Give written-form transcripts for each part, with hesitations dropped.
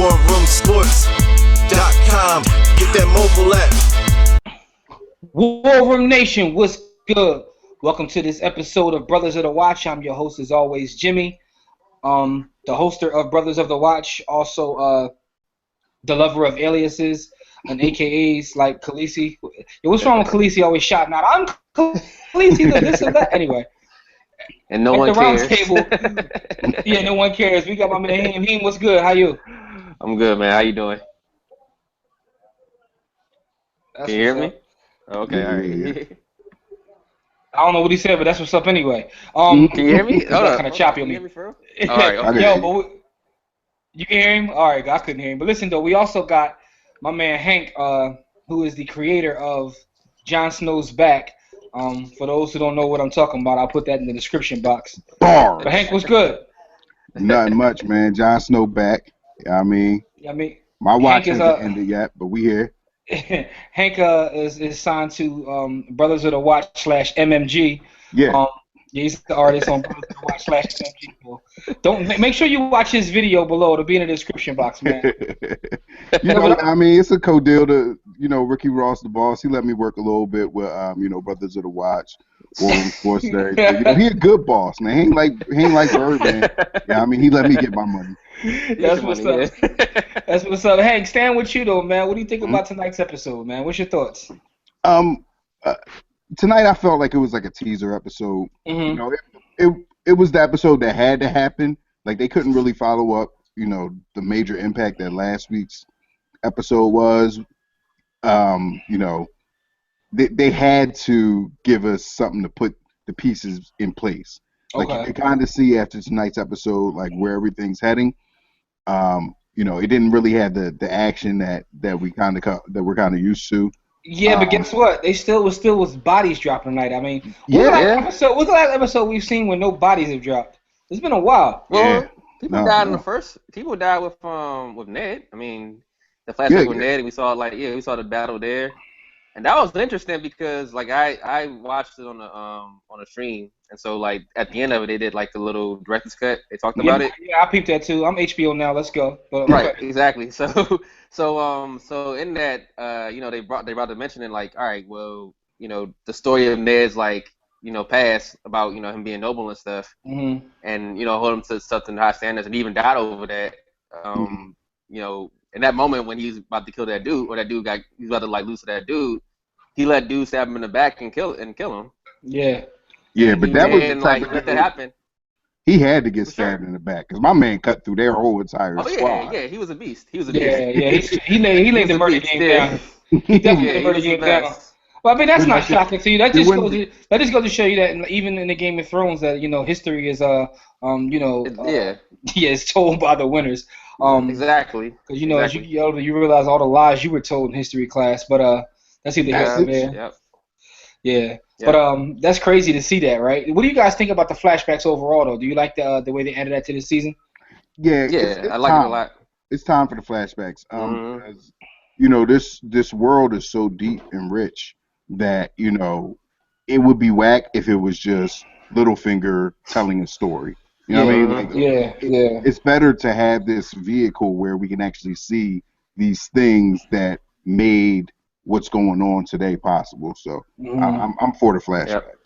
warroomsports.com. Get that mobile app. War Room Nation, what's good? Welcome to this episode of Brothers of the Watch. I'm your host, as always, Jimmy, the hoster of Brothers of the Watch, also the lover of aliases and AKAs like Khaleesi. Yo, what's wrong with Khaleesi always shouting out, I'm Khaleesi, this and that? Anyway. And no one cares. Table, yeah, no one cares. We got my man Heem. Heem, what's good? How you? I'm good, man. How you doing? Can you hear me? Okay, all right. I don't know what he said, but that's what's up anyway. Can you hear me? Kind of choppy on me. All right, okay. Yo, but you can hear him? All right, I couldn't hear him. But listen, though, we also got my man Hank, who is the creator of Jon Snow's Back. For those who don't know what I'm talking about, I'll put that in the description box. Bars. But Hank, what's good? Nothing much, man. Jon Snow back. I mean, my watch hasn't ended yet, but we here. Hank is signed to Brothers of the Watch / MMG. Yeah. He's the artist on Brothers of the Watch / MMG. So don't make sure you watch his video below. It'll be in the description box, man. I mean, it's a co-deal to, Ricky Ross, the boss. He let me work a little bit with, Brothers of the Watch, Warren Sports, and everything. He a good boss, man. He ain't like Birdman. Yeah, I mean, he let me get my money. That's what's up. That's what's up. Hank, staying with you though, man. What do you think about tonight's episode, man? What's your thoughts? Tonight I felt like it was like a teaser episode. Mm-hmm. It was the episode that had to happen. Like they couldn't really follow up, the major impact that last week's episode was. They had to give us something to put the pieces in place. Like you could kind of see after tonight's episode, like where everything's heading. It didn't really have the action that we're kind of used to. Yeah, but guess what? They still was bodies dropping tonight. I mean, what's the last episode we've seen when no bodies have dropped? It's been a while. Well, people died in the first. People died with Ned. I mean, the flashback with Ned, and we saw we saw the battle there, and that was interesting because like I watched it on a stream, and so like at the end of it, they did like the little director's cut. They talked about it. Yeah, I peeped that too. I'm HBO now. Let's go. Right, exactly. So in that, they brought to mentioning like, all right, well, the story of Ned's like, past about him being noble and stuff, mm-hmm. and hold him to something high standards, and even died over that. In that moment when he's about to kill that dude, or that dude he's about to like lose to that dude, he let dude stab him in the back and kill him. Yeah. Yeah, but that was let that happen. He had to get stabbed in the back because my man cut through their whole entire squad. Yeah, he was a beast. He laid the murder game down. He definitely laid the murder game down. Well, I mean that's not shocking to you. That just goes to show you that even in the Game of Thrones that history is it's told by the winners. Exactly. Because as you get older, you realize all the lies you were told in history class. But that's either here or there. Yep. Yeah. But that's crazy to see that, right? What do you guys think about the flashbacks overall, though? Do you like the way they ended that to the season? Yeah, I like it a lot. It's time for the flashbacks. Because, this world is so deep and rich that it would be whack if it was just Littlefinger telling a story. You know what I mean? It's better to have this vehicle where we can actually see these things that made what's going on today possible. So I'm for the flashbacks. Yep.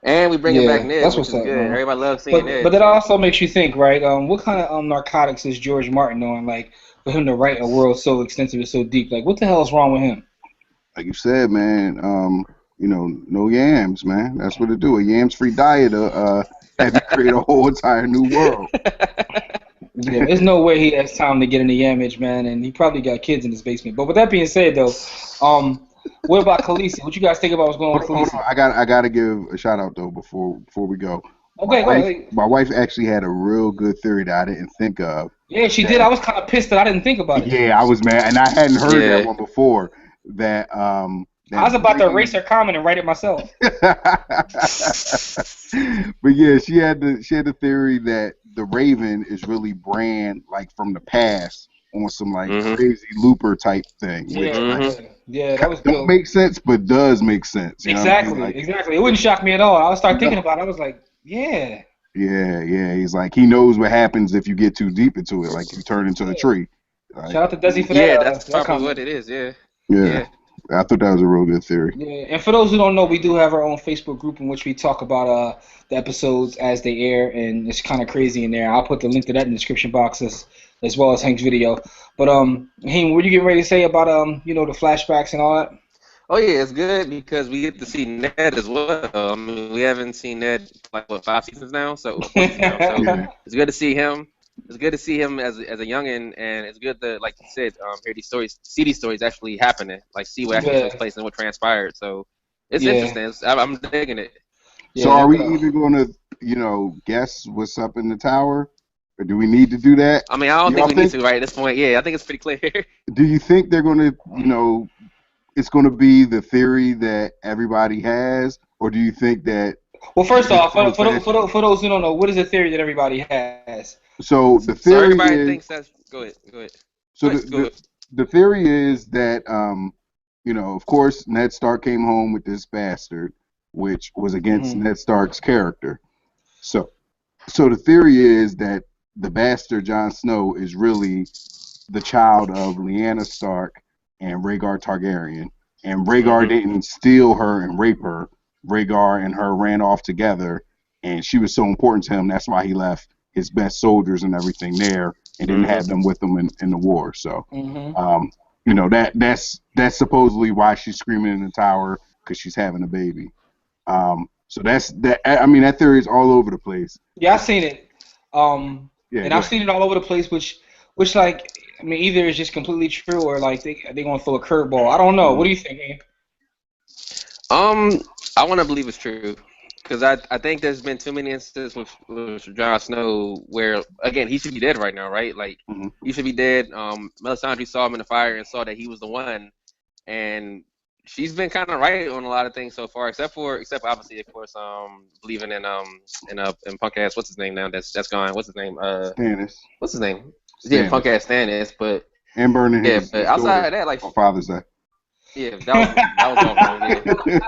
And we bring it back Ned. That's what's up. Good. Everybody loves seeing Ned. But that also makes you think, right? What kind of narcotics is George Martin on? Like for him to write a world so extensive and so deep, like what the hell is wrong with him? Like you said, man. No yams, man. That's what it do. A yams-free diet. Have you create a whole entire new world. Yeah, there's no way he has time to get in the yamage, man, and he probably got kids in his basement. But with that being said, though, what about Khaleesi? What you guys think about what's going on with Khaleesi? I gotta give a shout out though before we go. Okay, my wife actually had a real good theory that I didn't think of. Yeah, she did. I was kind of pissed that I didn't think about it. Yeah, I was mad, and I hadn't heard that one before. That I was about to erase her comment and write it myself. But yeah, she had the theory that the Raven is really Bran, like from the past, on some like crazy Looper type thing. Yeah, that was good. Don't make sense, but does make sense. Exactly. It wouldn't shock me at all. I would start thinking about it. I was like, yeah. Yeah. He's like, he knows what happens if you get too deep into it. Like, you turn into a tree. Like, Shout out to Desi for Yeah, that. that's That probably what comment. it is. Yeah. yeah. I thought that was a real good theory. Yeah, and for those who don't know, we do have our own Facebook group in which we talk about the episodes as they air, and it's kind of crazy in there. I'll put the link to that in the description box as well as Hank's video. But Hank, what are you getting ready to say about the flashbacks and all that? Oh yeah, it's good because we get to see Ned as well. I mean, we haven't seen Ned like 5 seasons now, so 4 seasons now. So Yeah. it's good to see him. It's good to see him as a youngin, and it's good to, like you said, hear these stories, see these stories actually happening, like see what actually took place and what transpired. So it's interesting. I'm digging it. So Yeah, are we even going to, guess what's up in the tower? Or do we need to do that? I mean, I don't think we need to right at this point. Yeah, I think it's pretty clear. Do you think they're going to, it's going to be the theory that everybody has? Or do you think that... Well, first off, for those who don't know, what is the theory that everybody has? So the So theory everybody thinks that's... Go ahead. So the theory is that, of course, Ned Stark came home with this bastard, which was against Ned Stark's character. So the theory is that the bastard Jon Snow is really the child of Lyanna Stark and Rhaegar Targaryen, and Rhaegar didn't steal her and rape her. Rhaegar and her ran off together, and she was so important to him. That's why he left his best soldiers and everything there, and didn't have them with him in the war. So, that's supposedly why she's screaming in the tower, because she's having a baby. So that's that. I mean, that theory is all over the place. Yeah, I've seen it. I've seen it all over the place, which like, I mean, either it's just completely true or like they're gonna throw a curveball. I don't know. What do you think, Ian? I want to believe it's true. Because I think there's been too many instances with Jon Snow where, again, he should be dead right now, right? Like, he should be dead. Melisandre saw him in the fire and saw that he was the one. And she's been kind of right on a lot of things so far, except obviously, of course, believing in punk ass, what's his name now? That's gone. What's his name? Stannis. What's his name? Yeah, punk ass Stannis. But and burning his but outside of that, like, on Father's Day. Yeah, that was all wrong. Yeah.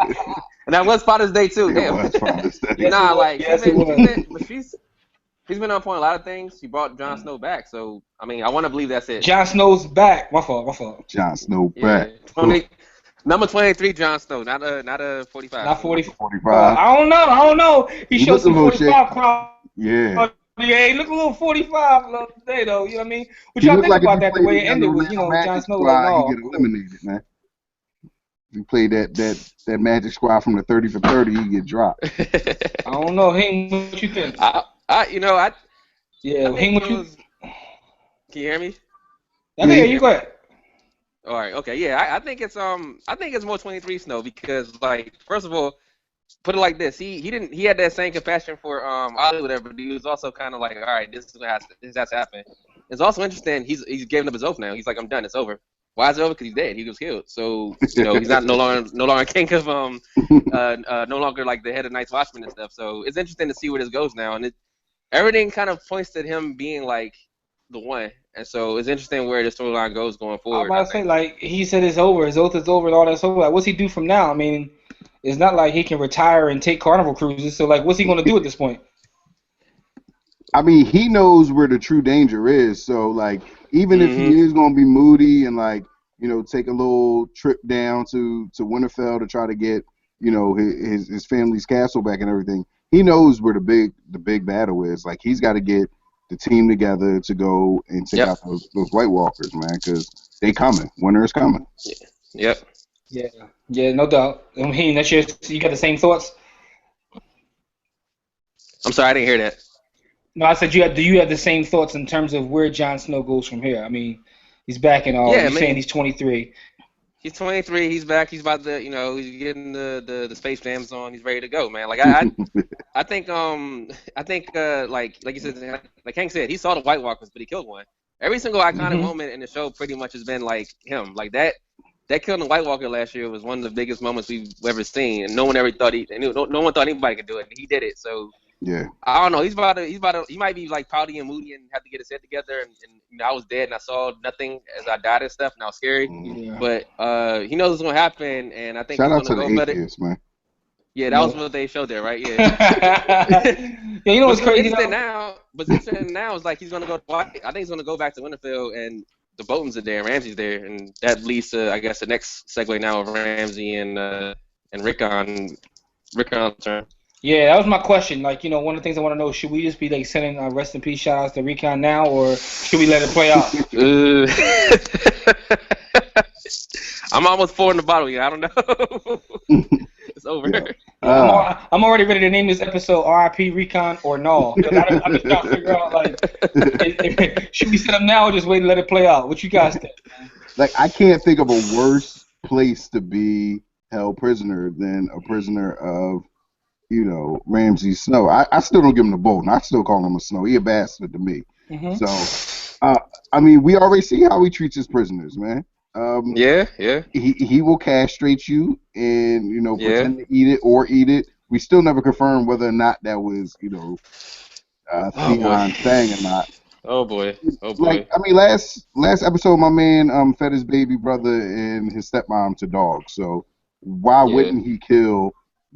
And that was Father's Day too. Damn. It was Father's Day. Nah, like she's been on point a lot of things. She brought Jon Snow back, so I mean, I want to believe that's it. Jon Snow's back. My fault. Jon Snow back. Number 23, Jon Snow, not a 45. Not 45. I don't know. He showed some 45 crowd. Yeah. Yeah, he looked a little 45 today, though. You know what I mean? What y'all think about that? The way it ended was, Jon Snow was like, no. He get eliminated, man. If you play that Magic Squad from the 30 for 30, he get dropped. I don't know. Hank, what you think? Hank, what you... Can you hear me? I can hear you. Go ahead. All right. Okay. Yeah. I think it's more 23 Snow because, like, first of all, put it like this: he had that same compassion for Ollie, whatever, but he was also kind of like, all right, this has to happen. It's also interesting. He's giving up his oath now. He's like, I'm done. It's over. Why is it over? Because he's dead. He was killed. So he's not no longer king of no longer like the head of Night's Watchman and stuff. So it's interesting to see where this goes now, and everything kind of points to him being like the one. And so it's interesting where the storyline goes going forward. I was about to say, like, he said it's over, his oath is over, and all that. So like, what's he do from now? I mean, it's not like he can retire and take carnival cruises. So like, what's he going to do at this point? I mean, he knows where the true danger is. So like, even if he is going to be moody and like, take a little trip down to Winterfell to try to get, his family's castle back and everything, he knows where the big battle is. Like, he's got to get the team together to go and take out those White Walkers, man, because they coming. Winter is coming. Yep. Yeah, no doubt. I mean, you got the same thoughts? I'm sorry, I didn't hear that. No, I said do you have the same thoughts in terms of where Jon Snow goes from here? I mean, he's back and all. Yeah, saying he's 23. He's 23. He's back. He's about to, he's getting the Space Jams on. He's ready to go, man. Like I think like you said, like Hank said, he saw the White Walkers, but he killed one. Every single iconic moment in the show pretty much has been like him. Like that killing the White Walker last year was one of the biggest moments we've ever seen, and no one ever thought no one thought anybody could do it, and he did it. So. Yeah. I don't know. He might be like pouty and moody and have to get his head together. And I was dead and I saw nothing as I died and stuff, and I was scary. Yeah. But he knows what's gonna happen, and I think shout he's out to gonna go the atheists, man. Yeah, that was what they showed there, right? Yeah. Yeah, you know what's crazy But interesting now is like he's gonna go. I think he's gonna go back to Winterfell, and the Boltons are there, and Ramsay's there, and that leads to, I guess, the next segue now of Ramsay and Rickon turn. Yeah, that was my question. Like, you know, one of the things I want to know, should we just be like sending rest in peace shout outs to Recon now, or should we let it play out? I'm almost 4 in the bottle here. I don't know. It's over. Yeah. I'm already ready to name this episode R.I.P. Recon or no. I'm just trying to figure out, like, should we set them now or just wait and let it play out? What you guys think, man? Like, I can't think of a worse place to be held prisoner than a prisoner of, you know, Ramsay Snow. I still don't give him the Bolton. I still call him a Snow. He a bastard to me. Mm-hmm. So, I mean, we already see how he treats his prisoners, man. Yeah. He will castrate you and, you know, pretend to eat it. We still never confirmed whether or not that was, you know, Theon saying or not. Oh boy. Like, I mean, last episode, my man fed his baby brother and his stepmom to dogs. So why wouldn't he kill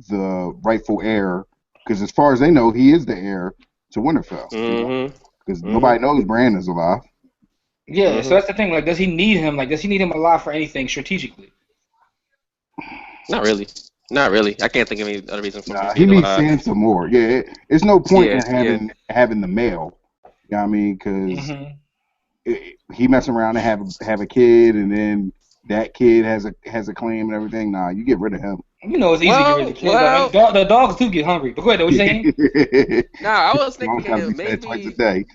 the rightful heir? Because as far as they know, he is the heir to Winterfell. Because nobody knows Bran is alive. Yeah, so that's the thing. Like, does he need him? Like, does he need him alive for anything strategically? Not really. I can't think of any other reason for him. He needs Sansa more. Yeah, it's no point in having the male. You know what I mean? Because he messing around and have a kid, and then that kid has a claim and everything. Nah, you get rid of him. You know, it's easy to get rid of the kid. The dogs do get hungry. But go ahead, what you saying? Nah, I was thinking maybe twice a day.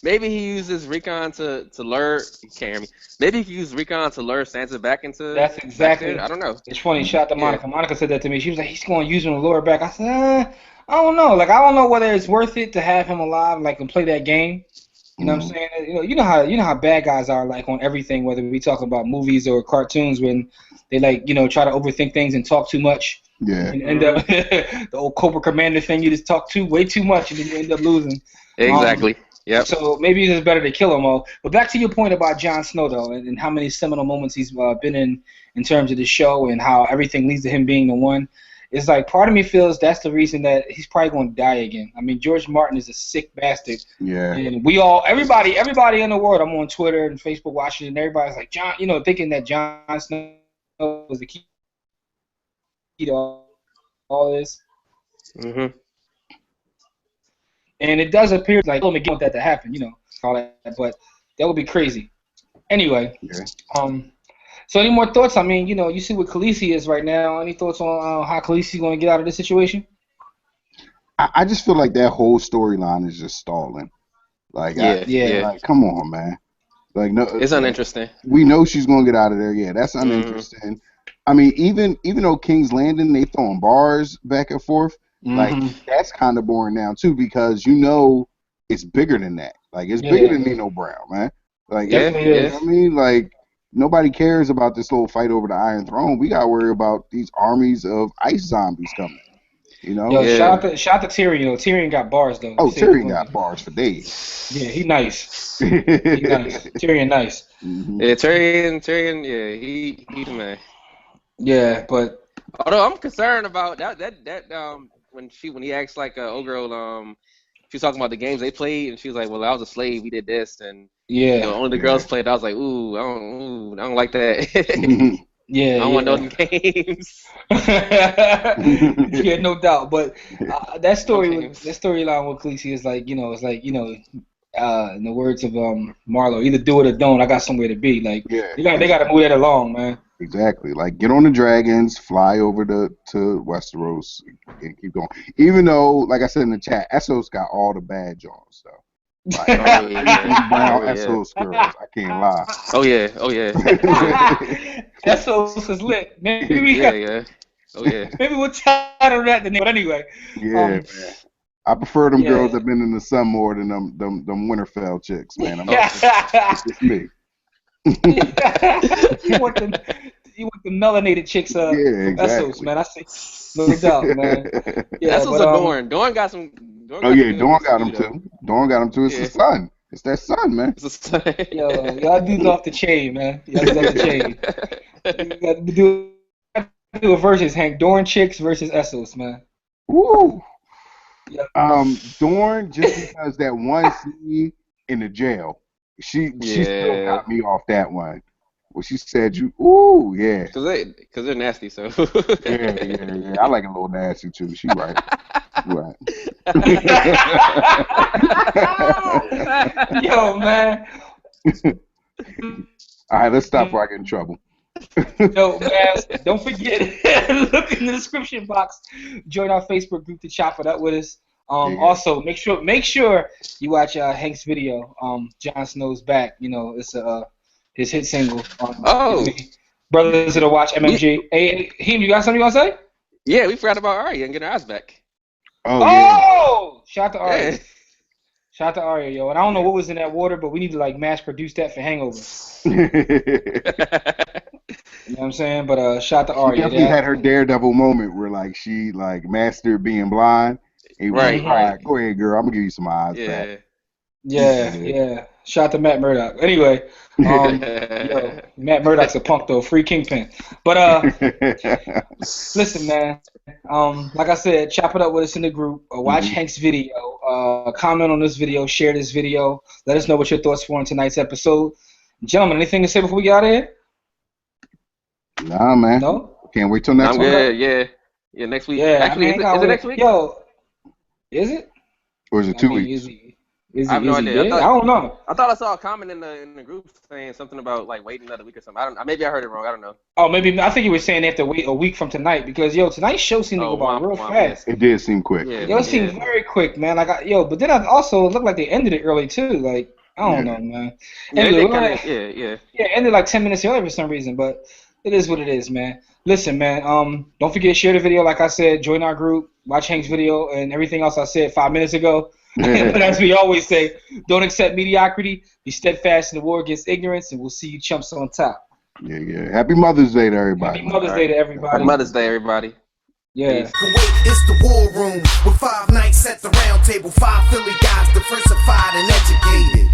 Maybe he uses Recon to lure. You can't hear me. Maybe he uses Recon to lure Sansa back into. That's exactly. I don't know. It's funny. Shout out to Monica. Monica said that to me. She was like, he's going to use him to lure her back. I said, I don't know. Like, I don't know whether it's worth it to have him alive, like, and play that game. You know what I'm saying? You know how bad guys are, like, on everything, whether we talk about movies or cartoons, when they, like, you know, try to overthink things and talk too much. Yeah. And end up the old Cobra Commander thing. You just talk way too much, and then you end up losing. Exactly. Yep. So maybe it's better to kill him all. But back to your point about Jon Snow, though, and how many seminal moments he's been in terms of the show, and how everything leads to him being the one. It's like, part of me feels that's the reason that he's probably going to die again. I mean, George Martin is a sick bastard. Yeah. And everybody in the world, I'm on Twitter and Facebook watching, and everybody's like, thinking that Jon Snow was the key to all this. Mm-hmm. And it does appear like I don't want that to happen, you know, all that, but that would be crazy. Anyway, so any more thoughts? I mean, you know, you see what Khaleesi is right now. Any thoughts on how Khaleesi's going to get out of this situation? I just feel like that whole storyline is just stalling. Like, like, come on, man. Like, no, it's uninteresting. We know she's going to get out of there. Yeah, that's uninteresting. I mean, even though King's Landing, they throwing bars back and forth. Like, that's kind of boring now too, because you know it's bigger than that. Like, it's bigger than Nino Brown, man. Like, you know what I mean? Like, nobody cares about this little fight over the Iron Throne. We got to worry about these armies of ice zombies coming. You know? Yo, shout out to Tyrion. You know, Tyrion got bars, though. Oh, Tyrion got bars for days. Yeah, he nice. Tyrion nice. Yeah, Tyrion, yeah, he the man. Yeah, but although I'm concerned about that when he asked, like, old girl, she was talking about the games they played, and she was like, well, I was a slave, we did this, and you know, only the girls played. I was like, I don't like that. Yeah, I don't want those games. Yeah, no doubt. But that storyline with Khaleesi is like, in the words of Marlo, either do it or don't. I got somewhere to be. Like, they got to move that along, man. Exactly. Like, get on the dragons, fly over to Westeros, and keep going. Even though, like I said in the chat, Essos got all the bad Johns, though. Like, brown Essos girls, I can't lie. Oh yeah. Essos is lit. Maybe we maybe we'll title that the name. But anyway. Yeah, man. I prefer them girls that been in the sun more than them Winterfell chicks, man. It's just me. You want the melanated chicks from Essos, man. I see. No doubt, man. Yeah, Essos are Dorne. Dorne got some. Dorne got him too. Dorne got him too. It's the sun. It's that sun, man. It's the sun. Yo, y'all dudes off the chain, man. Y'all dudes off the chain. You got to do a versus, Hank. Dorne chicks versus Essos, man. Woo. Dorn, just because that one scene in the jail, she still got me off that one. Well, she said yeah. Because they're nasty, so. yeah. I like a little nasty too. She right. Right. Yo, man. All right, let's stop before I get in trouble. Yo, man, don't forget, look in the description box. Join our Facebook group to chop it up with us. Also, make sure you watch Hank's video. Jon Snow's back. You know, it's his hit single. Brothers of the Watch, MMG. Hey, Heem, you got something you want to say? Yeah, we forgot about Arya and getting her eyes back. Oh! Shout out to Arya. Yeah. Shout out to Arya, yo. And I don't know what was in that water, but we need to like mass produce that for Hangover. You know what I'm saying? But shout out to Arya. She definitely had her Daredevil moment where like she like mastered being blind. And right. Go ahead, girl. I'm gonna give you some eyes back. Yeah. Shout out to Matt Murdock. Anyway, yo, Matt Murdock's a punk though, free Kingpin. But listen, man. Like I said, chop it up with us in the group. Watch Hank's video. Comment on this video. Share this video. Let us know what your thoughts were on tonight's episode. Gentlemen, anything to say before we get out of here? Nah, man. No. Can't wait till next week. I'm good. Yeah. Next week. Yeah. Actually, is it next week? Yo, is it? Or is it 2 weeks? I have no idea. I don't know. I thought I saw a comment in the group saying something about like waiting another week or something. Maybe I heard it wrong. I don't know. Oh, maybe I think you were saying they have to wait a week from tonight because tonight's show seemed to go by real fast. It did seem quick. It seemed very quick, man. But then I also looked like they ended it early too. Like I don't know, man. Yeah, ended like 10 minutes early for some reason, but it is what it is, man. Listen, man. Don't forget to share the video. Like I said, join our group, watch Hank's video, and everything else I said 5 minutes ago. But as we always say, don't accept mediocrity. Be steadfast in the war against ignorance, and we'll see you chumps on top. Yeah. Happy Mother's Day to everybody. Happy Mother's Day to everybody. Happy Mother's Day, everybody. Yeah. Kuwait is the war room with 5 nights at the round table. 5 Philly guys diversified and educated.